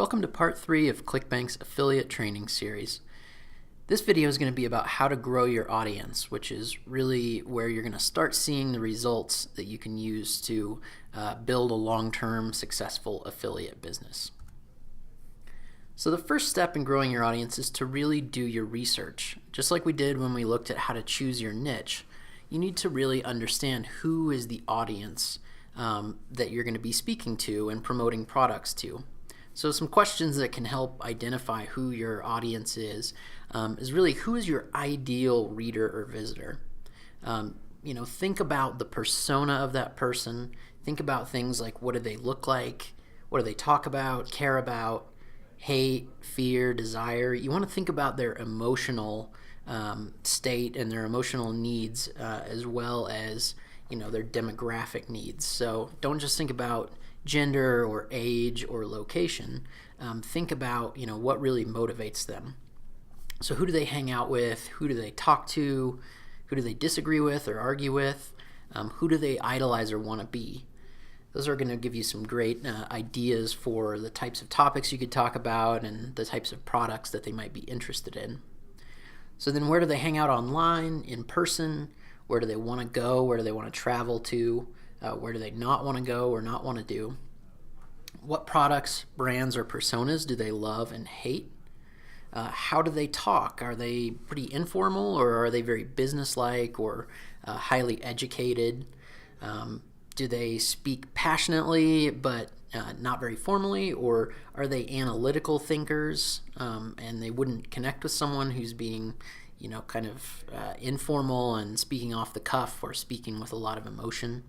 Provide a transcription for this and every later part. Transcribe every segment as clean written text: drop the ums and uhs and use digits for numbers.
Welcome to part 3 of ClickBank's affiliate training series. This video is going to be about how to grow your audience, which is really where you're going to start seeing the results that you can use to build a long-term successful affiliate business. So the first step in growing your audience is to really do your research. Just like we did when we looked at how to choose your niche, you need to really understand who is the audience that you're going to be speaking to and promoting products to. So some questions that can help identify who your audience is really who is your ideal reader or visitor. Think about the persona of that person. Think about things like what do they look like, what do they talk about, care about, hate, fear, desire. You want to think about their emotional state and their emotional needs as well as their demographic needs. So don't just think about gender or age or location. Think about what really motivates them. So who do they hang out with? Who do they talk to? Who do they disagree with or argue with? Who do they idolize or want to be? Those are going to give you some great ideas for the types of topics you could talk about and the types of products that they might be interested in. So then where do they hang out online, in person? Where do they want to go? Where do they want to travel to? Where do they not want to go or not want to do? What products, brands, or personas do they love and hate? How do they talk? Are they pretty informal, or are they very businesslike or highly educated? Do they speak passionately but not very formally, or are they analytical thinkers and they wouldn't connect with someone who's being kind of informal and speaking off the cuff or speaking with a lot of emotion?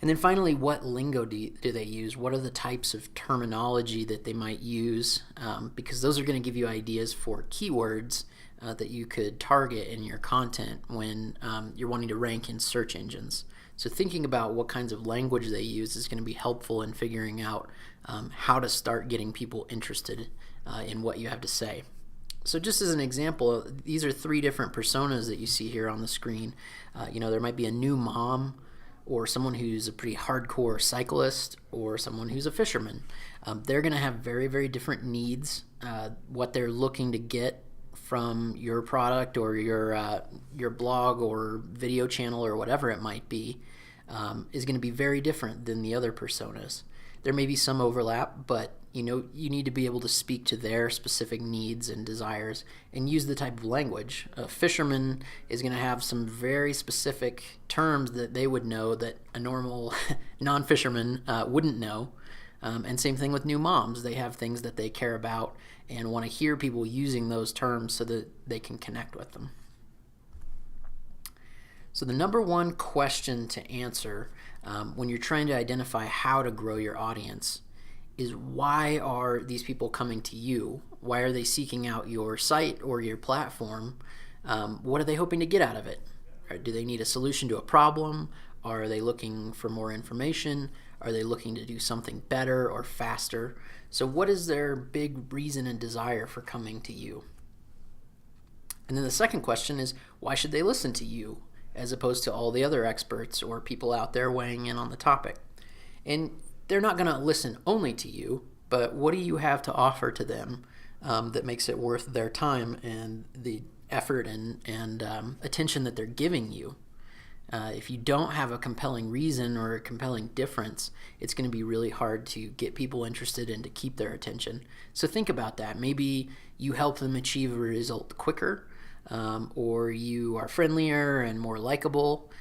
And then finally, what lingo do they use? What are the types of terminology that they might use? Because those are going to give you ideas for keywords that you could target in your content when you're wanting to rank in search engines. So thinking about what kinds of language they use is going to be helpful in figuring out how to start getting people interested in what you have to say. So just as an example, these are 3 different personas that you see here on the screen. There might be a new mom, or someone who's a pretty hardcore cyclist, or someone who's a fisherman. They're going to have very, very different needs. What they're looking to get from your product or your blog or video channel or whatever it might be is going to be very different than the other personas. There may be some overlap, but you need to be able to speak to their specific needs and desires and use the type of language. A fisherman is going to have some very specific terms that they would know that a normal non-fisherman wouldn't know. And same thing with new moms. They have things that they care about and want to hear people using those terms so that they can connect with them. So the number one question to answer when you're trying to identify how to grow your audience is, why are these people coming to you? Why are they seeking out your site or your platform? What are they hoping to get out of it? Or do they need a solution to a problem? Are they looking for more information? Are they looking to do something better or faster? So what is their big reason and desire for coming to you? And then the second question is, why should they listen to you as opposed to all the other experts or people out there weighing in on the topic? And they're not going to listen only to you, but what do you have to offer to them that makes it worth their time and the effort and attention that they're giving you? If you don't have a compelling reason or a compelling difference, it's going to be really hard to get people interested and to keep their attention. So think about that. Maybe you help them achieve a result quicker, or you are friendlier and more likable,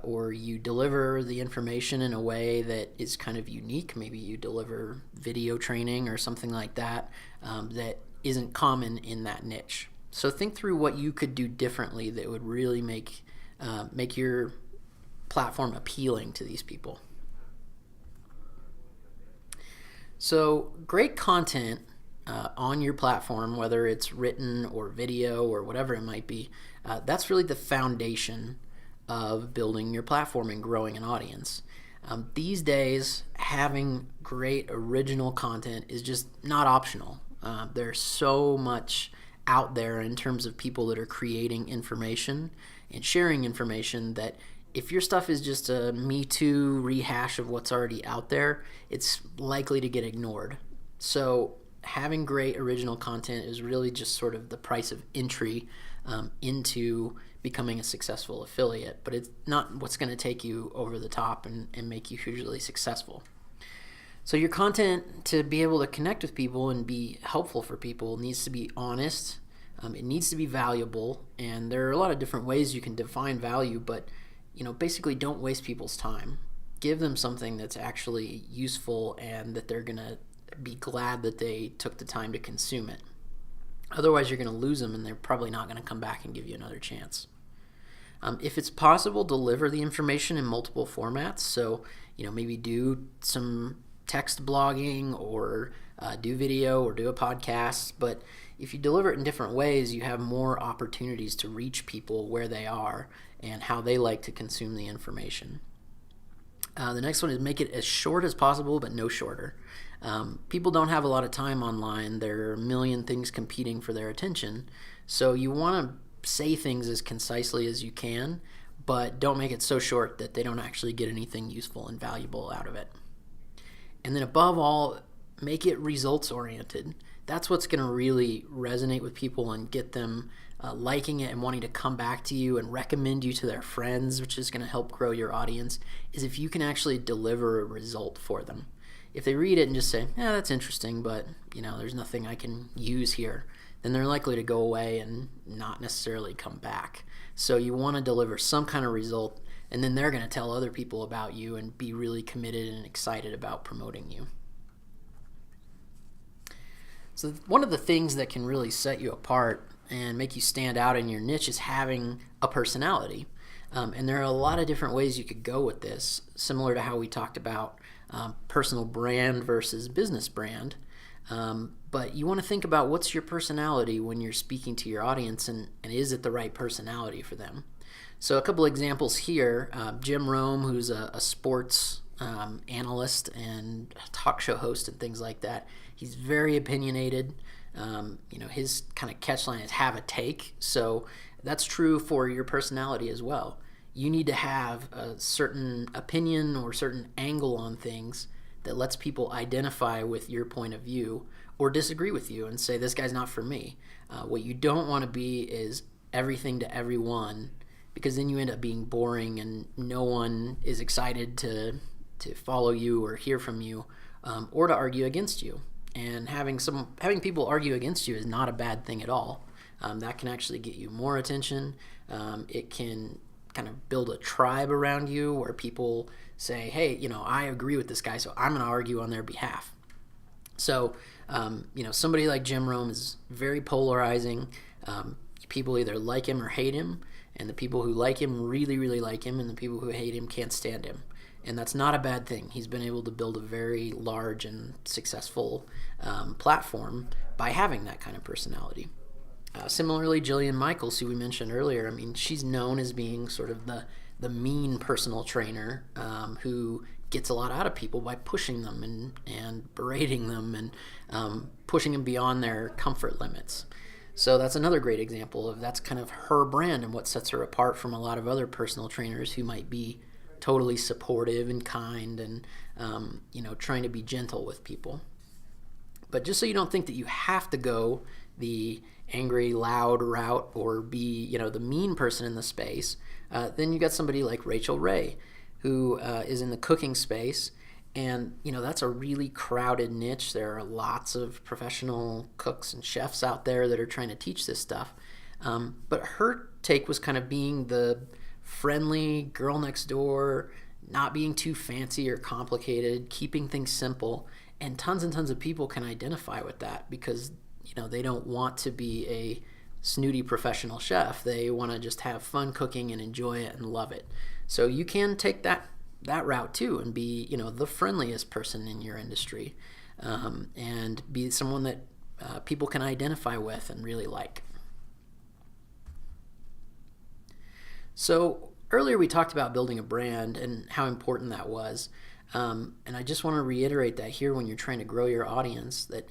or you deliver the information in a way that is kind of unique. Maybe you deliver video training or something like that that isn't common in that niche. So think through what you could do differently that would really make your platform appealing to these people. So great content on your platform, whether it's written or video or whatever it might be, that's really the foundation of building your platform and growing an audience. These days, having great original content is just not optional. There's so much out there in terms of people that are creating information and sharing information that if your stuff is just a Me Too rehash of what's already out there, it's likely to get ignored. So having great original content is really just sort of the price of entry into becoming a successful affiliate, but it's not what's going to take you over the top and make you hugely successful. So your content, to be able to connect with people and be helpful for people, needs to be honest. It needs to be valuable, and there are a lot of different ways you can define value, but basically don't waste people's time. Give them something that's actually useful and that they're going to be glad that they took the time to consume it. Otherwise, you're going to lose them, and they're probably not going to come back and give you another chance. If it's possible, deliver the information in multiple formats. So, maybe do some text blogging or do video or do a podcast. But if you deliver it in different ways, you have more opportunities to reach people where they are and how they like to consume the information. The next one is make it as short as possible, but no shorter. People don't have a lot of time online. There are a million things competing for their attention. So you want to say things as concisely as you can, but don't make it so short that they don't actually get anything useful and valuable out of it. And then above all, make it results oriented. That's what's going to really resonate with people and get them liking it and wanting to come back to you and recommend you to their friends, which is going to help grow your audience, is if you can actually deliver a result for them. If they read it and just say, yeah, that's interesting, but there's nothing I can use here, then they're likely to go away and not necessarily come back. So you want to deliver some kind of result, and then they're going to tell other people about you and be really committed and excited about promoting you. So one of the things that can really set you apart and make you stand out in your niche is having a personality. And there are a lot of different ways you could go with this, similar to how we talked about personal brand versus business brand. But you want to think about what's your personality when you're speaking to your audience, and is it the right personality for them? So a couple examples here. Jim Rome, who's a sports analyst and talk show host and things like that. He's very opinionated. His kind of catchline is have a take. So that's true for your personality as well. You need to have a certain opinion or certain angle on things that lets people identify with your point of view or disagree with you and say, this guy's not for me. What you don't want to be is everything to everyone, because then you end up being boring and no one is excited to follow you or hear from you or to argue against you. And having people argue against you is not a bad thing at all. That can actually get you more attention. It can kind of build a tribe around you where people say, hey, I agree with this guy, so I'm going to argue on their behalf. So, somebody like Jim Rome is very polarizing. People either like him or hate him, and the people who like him really, really like him, and the people who hate him can't stand him. And that's not a bad thing. He's been able to build a very large and successful platform by having that kind of personality. Similarly, Jillian Michaels, who we mentioned earlier, she's known as being sort of the mean personal trainer who gets a lot out of people by pushing them and berating them and pushing them beyond their comfort limits. So that's another great example of that's kind of her brand and what sets her apart from a lot of other personal trainers who might be totally supportive and kind and trying to be gentle with people. But just so you don't think that you have to go the angry, loud route or be the mean person in the space, then you got somebody like Rachel Ray, who is in the cooking space, and that's a really crowded niche. There are lots of professional cooks and chefs out there that are trying to teach this stuff, but her take was kind of being the friendly girl next door, not being too fancy or complicated, keeping things simple, and tons of people can identify with that because they don't want to be a snooty professional chef. They want to just have fun cooking and enjoy it and love it. So you can take that route too and be the friendliest person in your industry and be someone that people can identify with and really like. So earlier we talked about building a brand and how important that was. And I just want to reiterate that here when you're trying to grow your audience, that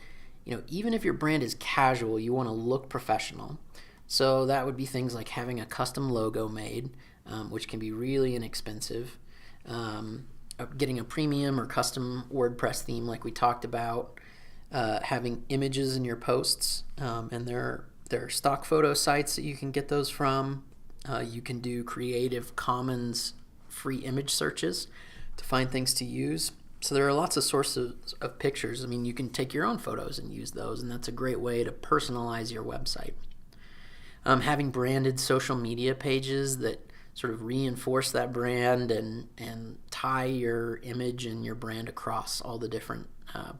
even if your brand is casual, you want to look professional. So that would be things like having a custom logo made, which can be really inexpensive. Getting a premium or custom WordPress theme like we talked about. having images in your posts, and there are stock photo sites that you can get those from. You can do Creative Commons free image searches to find things to use. So there are lots of sources of pictures. I mean, you can take your own photos and use those, and that's a great way to personalize your website. Having branded social media pages that sort of reinforce that brand and tie your image and your brand across all the different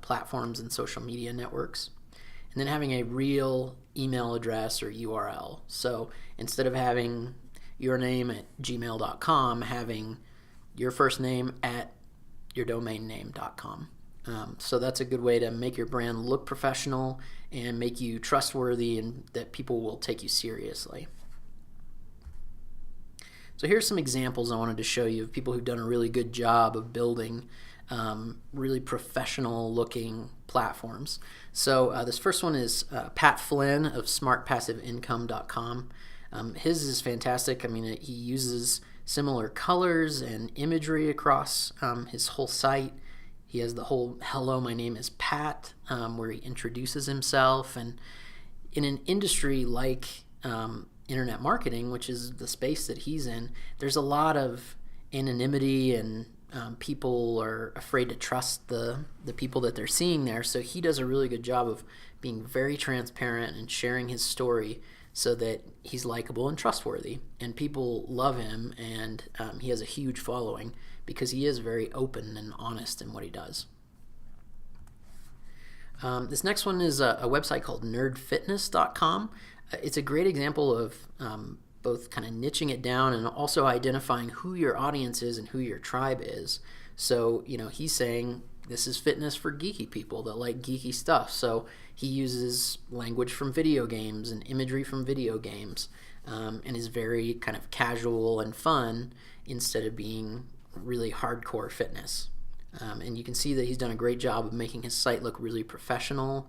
platforms and social media networks. And then having a real email address or URL. So instead of having your name at gmail.com, having your first name at yourdomainname.com. So that's a good way to make your brand look professional and make you trustworthy and that people will take you seriously. So here's some examples I wanted to show you of people who've done a really good job of building really professional looking platforms. So this first one is Pat Flynn of smartpassiveincome.com. His is fantastic. I mean, he uses similar colors and imagery across his whole site. He has the whole "Hello, my name is Pat," where he introduces himself. And in an industry like internet marketing, which is the space that he's in, there's a lot of anonymity and people are afraid to trust the people that they're seeing there. So he does a really good job of being very transparent and sharing his story so that he's likable and trustworthy. And people love him, and he has a huge following because he is very open and honest in what he does. This next one is a website called nerdfitness.com. It's a great example of both kind of niching it down and also identifying who your audience is and who your tribe is. So, he's saying this is fitness for geeky people that like geeky stuff. So he uses language from video games and imagery from video games, and is very kind of casual and fun instead of being really hardcore fitness. And you can see that he's done a great job of making his site look really professional,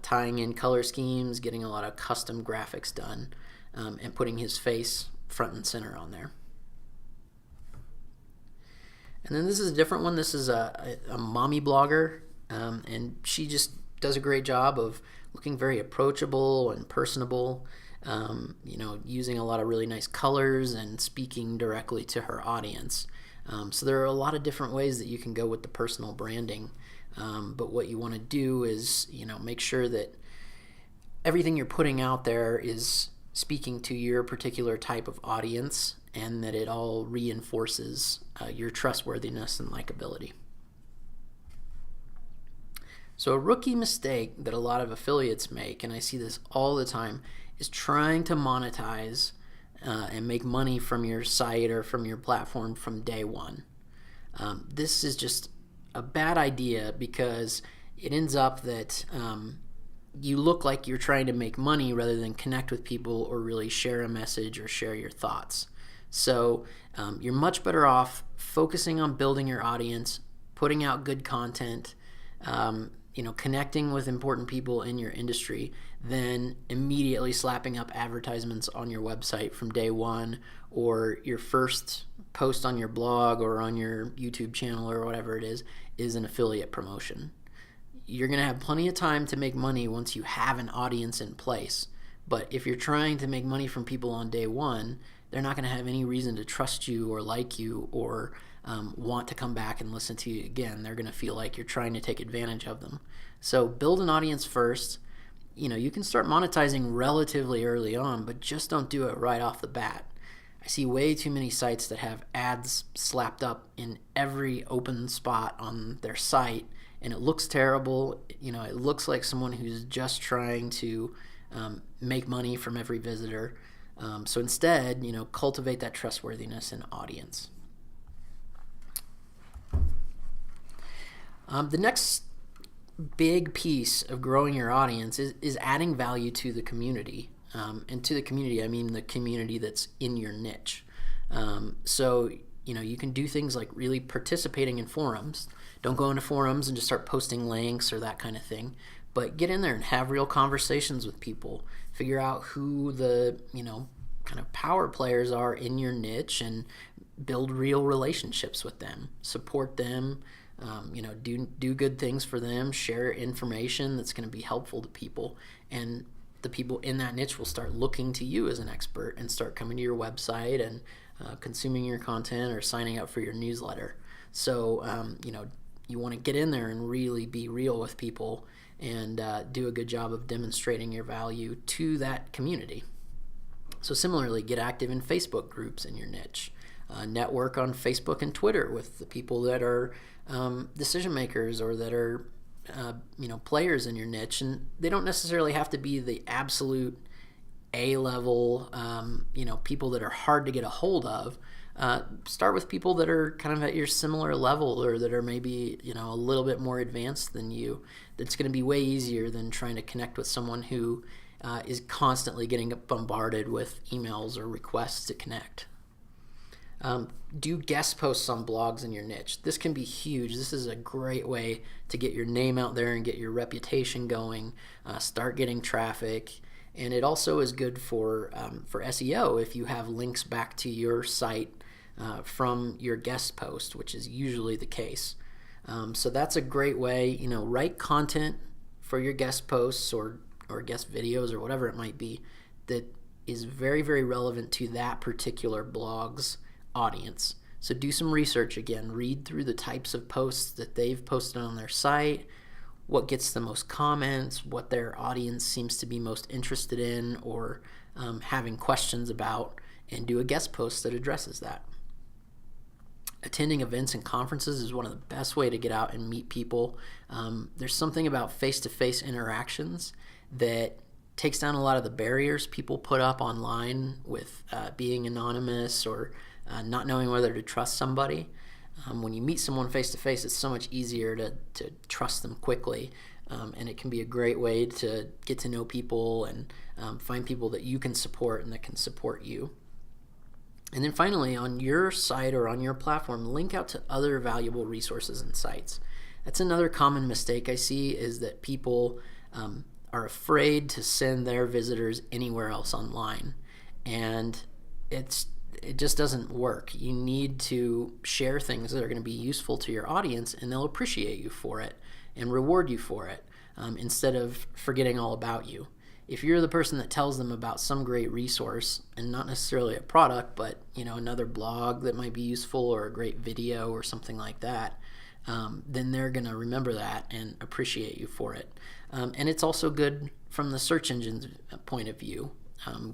tying in color schemes, getting a lot of custom graphics done, and putting his face front and center on there. And then this is a different one. This is a mommy blogger, and she just does a great job of looking very approachable and personable, using a lot of really nice colors and speaking directly to her audience. So there are a lot of different ways that you can go with the personal branding, but what you want to do is make sure that everything you're putting out there is speaking to your particular type of audience and that it all reinforces your trustworthiness and likability. So a rookie mistake that a lot of affiliates make, and I see this all the time, is trying to monetize and make money from your site or from your platform from day one. This is just a bad idea because it ends up that you look like you're trying to make money rather than connect with people or really share a message or share your thoughts. So you're much better off focusing on building your audience, putting out good content, connecting with important people in your industry, than immediately slapping up advertisements on your website from day one, or your first post on your blog or on your YouTube channel or whatever it is an affiliate promotion. You're going to have plenty of time to make money once you have an audience in place. But if you're trying to make money from people on day one, they're not going to have any reason to trust you or like you or want to come back and listen to you again. They're going to feel like you're trying to take advantage of them. So build an audience first. You can start monetizing relatively early on, but just don't do it right off the bat. I see way too many sites that have ads slapped up in every open spot on their site, and it looks terrible. It looks like someone who's just trying to make money from every visitor. So instead, cultivate that trustworthiness and audience. The next big piece of growing your audience is adding value to the community. And to the community, I mean the community that's in your niche. So you can do things like really participating in forums. Don't go into forums and just start posting links or that kind of thing, but get in there and have real conversations with people. Figure out who the kind of power players are in your niche and build real relationships with them. Support them. Do good things for them, share information that's going to be helpful to people, and the people in that niche will start looking to you as an expert and start coming to your website and consuming your content or signing up for your newsletter. So you want to get in there and really be real with people and do a good job of demonstrating your value to that community. So similarly, get active in Facebook groups in your niche. Network on Facebook and Twitter with the people that are decision makers or that are players in your niche, and they don't necessarily have to be the absolute A-level people that are hard to get a hold of. Start with people that are kind of at your similar level or that are maybe a little bit more advanced than you. That's going to be way easier than trying to connect with someone who is constantly getting bombarded with emails or requests to connect. Do guest posts on blogs in your niche. This can be huge. This is a great way to get your name out there and get your reputation going, start getting traffic. And it also is good for SEO if you have links back to your site from your guest post, which is usually the case. So that's a great way. Write content for your guest posts or guest videos or whatever it might be that is very, very relevant to that particular blog's audience. So do some research again. Read through the types of posts that they've posted on their site, what gets the most comments, what their audience seems to be most interested in or having questions about, and do a guest post that addresses that. Attending events and conferences is one of the best way to get out and meet people. There's something about face-to-face interactions that takes down a lot of the barriers people put up online with being anonymous or not knowing whether to trust somebody. When you meet someone face-to-face, it's so much easier to trust them quickly, and it can be a great way to get to know people and find people that you can support and that can support you. And then finally, on your site or on your platform, link out to other valuable resources and sites. That's another common mistake I see, is that people are afraid to send their visitors anywhere else online, and it just doesn't work. You need to share things that are going to be useful to your audience, and they'll appreciate you for it and reward you for it, instead of forgetting all about you. If you're the person that tells them about some great resource, and not necessarily a product, but another blog that might be useful or a great video or something like that, then they're going to remember that and appreciate you for it. And it's also good from the search engine's point of view.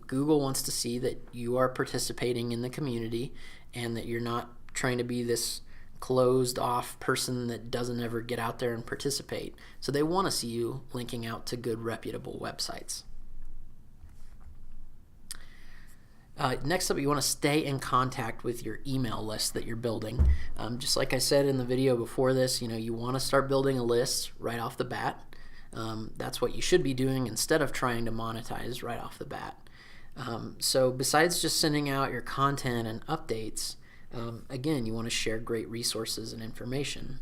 Google wants to see that you are participating in the community and that you're not trying to be this closed off person that doesn't ever get out there and participate. So they want to see you linking out to good, reputable websites. Next up, you want to stay in contact with your email list that you're building. Just like I said in the video before this, you want to start building a list right off the bat. That's what you should be doing instead of trying to monetize right off the bat. So besides just sending out your content and updates, again, you want to share great resources and information,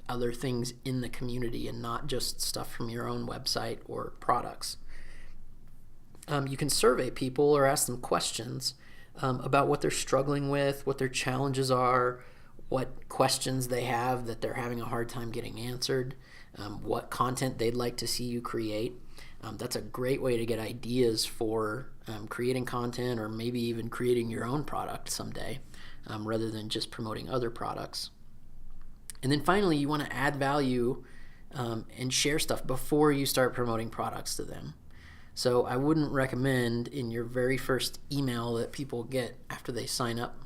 other things in the community, and not just stuff from your own website or products. You can survey people or ask them questions about what they're struggling with, what their challenges are, what questions they have that they're having a hard time getting answered, what content they'd like to see you create. That's a great way to get ideas for creating content, or maybe even creating your own product someday, rather than just promoting other products. And then finally, you want to add value and share stuff before you start promoting products to them. So I wouldn't recommend in your very first email that people get after they sign up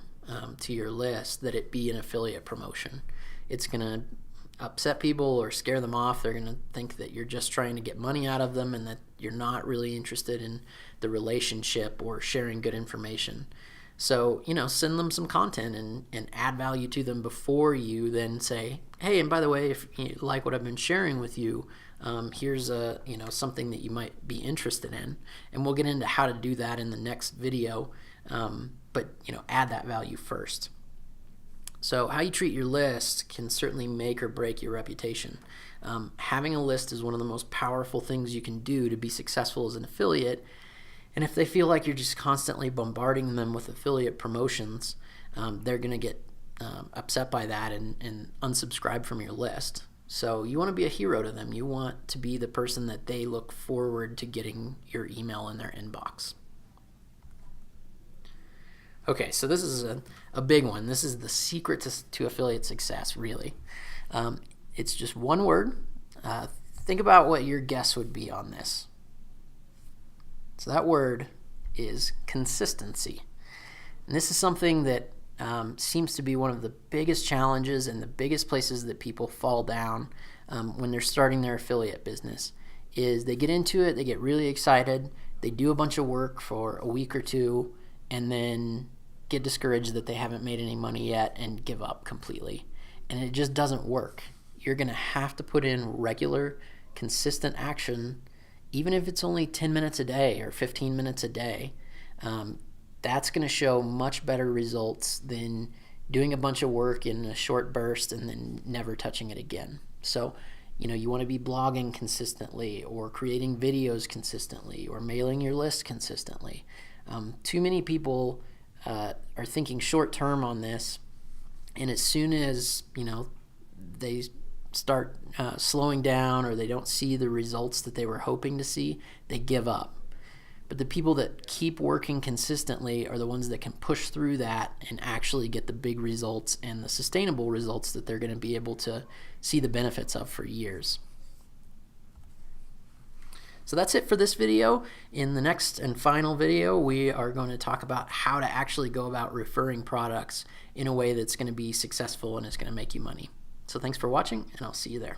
to your list that it be an affiliate promotion. It's going to upset people or scare them off. They're going to think that you're just trying to get money out of them and that you're not really interested in the relationship or sharing good information. So, send them some content and add value to them before you then say, hey, and by the way, if you like what I've been sharing with you, here's something that you might be interested in. And we'll get into how to do that in the next video. But add that value first. So how you treat your list can certainly make or break your reputation. Having a list is one of the most powerful things you can do to be successful as an affiliate. And if they feel like you're just constantly bombarding them with affiliate promotions, they're going to get upset by that and unsubscribe from your list. So you want to be a hero to them. You want to be the person that they look forward to getting your email in their inbox. Okay, so this is a big one. This is the secret to affiliate success, really. It's just one word. Think about what your guess would be on this. So that word is consistency. And this is something that seems to be one of the biggest challenges and the biggest places that people fall down when they're starting their affiliate business. Is they get into it, they get really excited, they do a bunch of work for a week or two, and then get discouraged that they haven't made any money yet and give up completely. And it just doesn't work. You're going to have to put in regular, consistent action, even if it's only 10 minutes a day or 15 minutes a day. That's going to show much better results than doing a bunch of work in a short burst and then never touching it again. So, you want to be blogging consistently, or creating videos consistently, or mailing your list consistently. Too many people are thinking short term on this, and as soon as they start slowing down, or they don't see the results that they were hoping to see, they give up. But the people that keep working consistently are the ones that can push through that and actually get the big results and the sustainable results that they're going to be able to see the benefits of for years. So that's it for this video. In the next and final video, we are going to talk about how to actually go about referring products in a way that's going to be successful and is going to make you money. So thanks for watching, and I'll see you there.